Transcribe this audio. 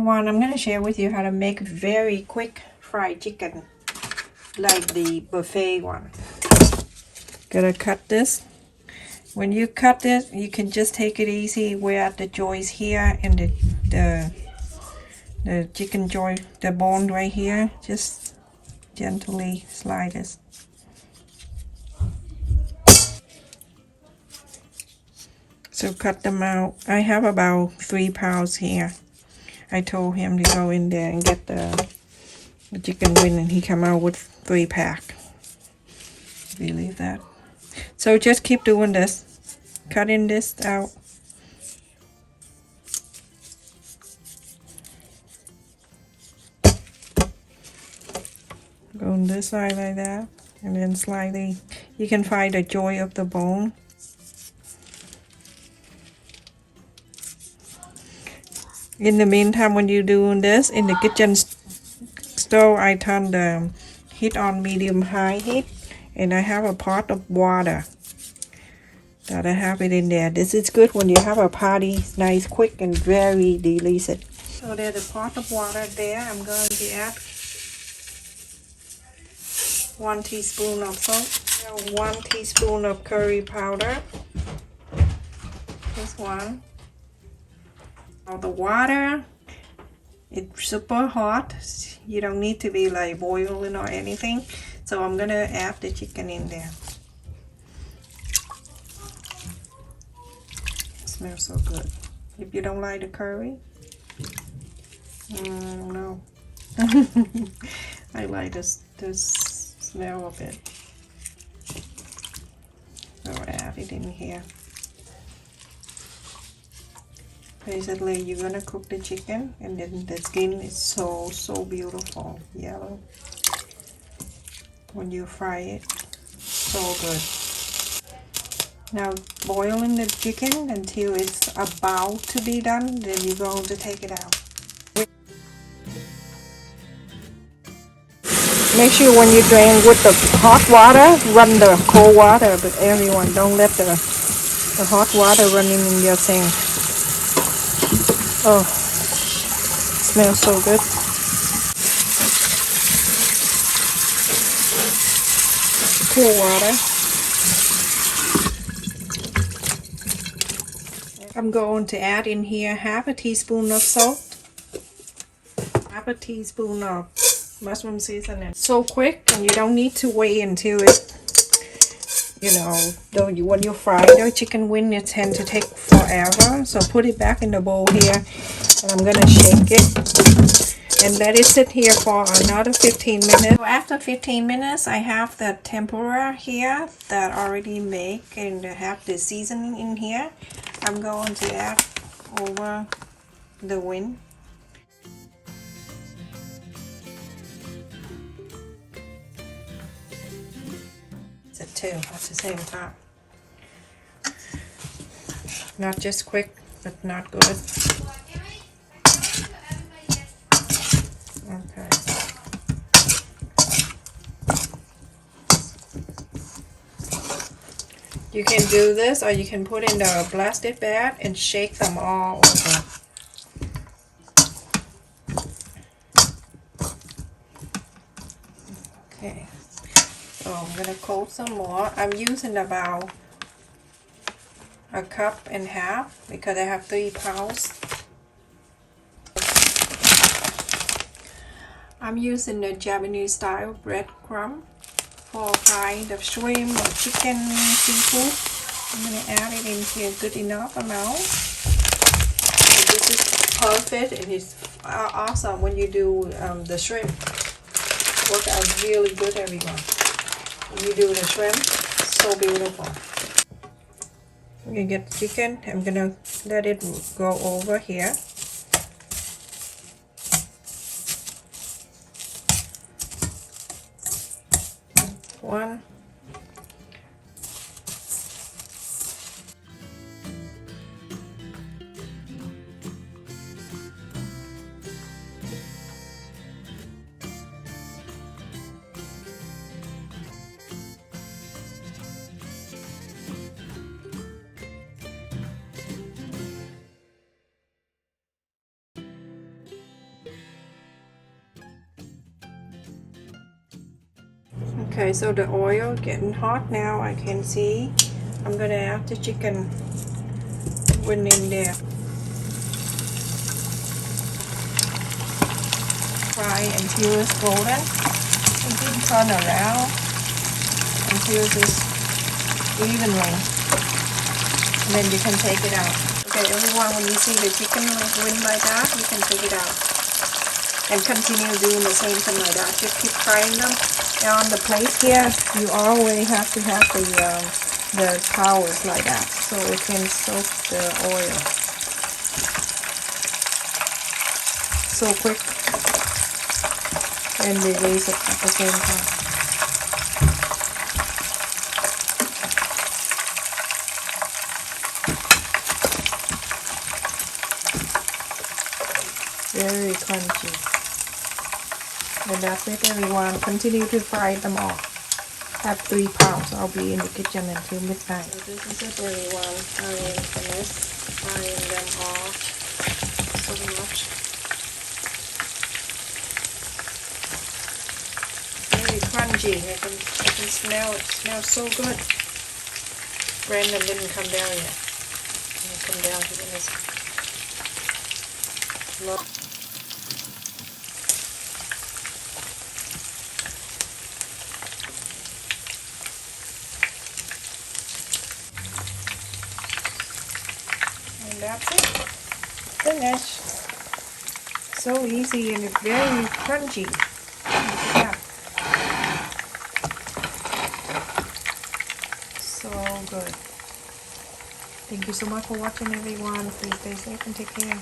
everyone, I'm going to share with you how to make very quick fried chicken like the buffet one. Gonna cut this. When you cut this, you can just take it easy where the joints here and the chicken joint, the bone right here, just gently slide this. So cut them out. I have about 3 pounds here. I told him to go in there and get the chicken wing, and he come out with 3 pack. Believe that? So just keep doing this, cutting this out. Go on this side like that, and then slightly, you can find the joint of the bone. In the meantime, when you're doing this, in the kitchen stove, I turn the heat on medium-high heat, and I have a pot of water that I have it in there. This is good when you have a party, nice, quick, and very delicious. So there's a pot of water there. I'm going to add 1 teaspoon of salt, 1 teaspoon of curry powder. This one. Now the water, it's super hot. You don't need to be like boiling or anything. So I'm gonna add the chicken in there. It smells so good. If you don't like the curry, I don't know. I like this smell of it. So add it in here. Basically, you're gonna cook the chicken, and then the skin is so beautiful, yellow. When you fry it, so good. Now boiling the chicken until it's about to be done, then you're going to take it out. Make sure when you drain with the hot water, run the cold water, but everyone don't let the hot water run in your sink. Oh, smells so good. Cool water. I'm going to add in here half a teaspoon of salt, half a teaspoon of mushroom seasoning. So quick, and you don't need to wait until it, when you fry the chicken wing, it tends to take forever. So put it back in the bowl here, and I'm gonna shake it and let it sit here for another 15 minutes. So after 15 minutes, I have the tempura here that already made, and I have the seasoning in here. I'm going to add over the wing. It's a 2 at the same time. Not just quick, but not good. Okay. You can do this, or you can put in the plastic bag and shake them all over. Okay. So I'm gonna coat some more. I'm using about a cup and a half because I have 3 pounds. I'm using the Japanese style breadcrumb for frying the shrimp or chicken, seafood. I'm gonna add it in here good enough amount. So this is perfect, and it's awesome when you do the shrimp. Work out really good, everyone. When you do the shrimp, so beautiful. You get the chicken. I'm gonna let it go over here. One. Okay, so the oil getting hot now. I can see. I'm gonna add the chicken went in there. Fry until it's golden. And then turn around until it's evenly. And then you can take it out. Okay, everyone, when you see the chicken win like that, you can take it out. And continue doing the same thing like that. Just keep frying them. Now on the plate here, you always have to have the towels like that, so it can soak the oil. So quick, and release it at the same time. Very crunchy. And that's it, everyone. Continue to fry them all. Have 3 pounds. I'll be in the kitchen until midnight. So this is it, everyone. I am finished frying them all so much. Very crunchy. I can smell it. It smells so good. Brandon didn't come down yet. He'll come down to this. Look. And that's it. Finished. So easy and very crunchy. Yeah. So good. Thank you so much for watching, everyone. Please stay safe and take care.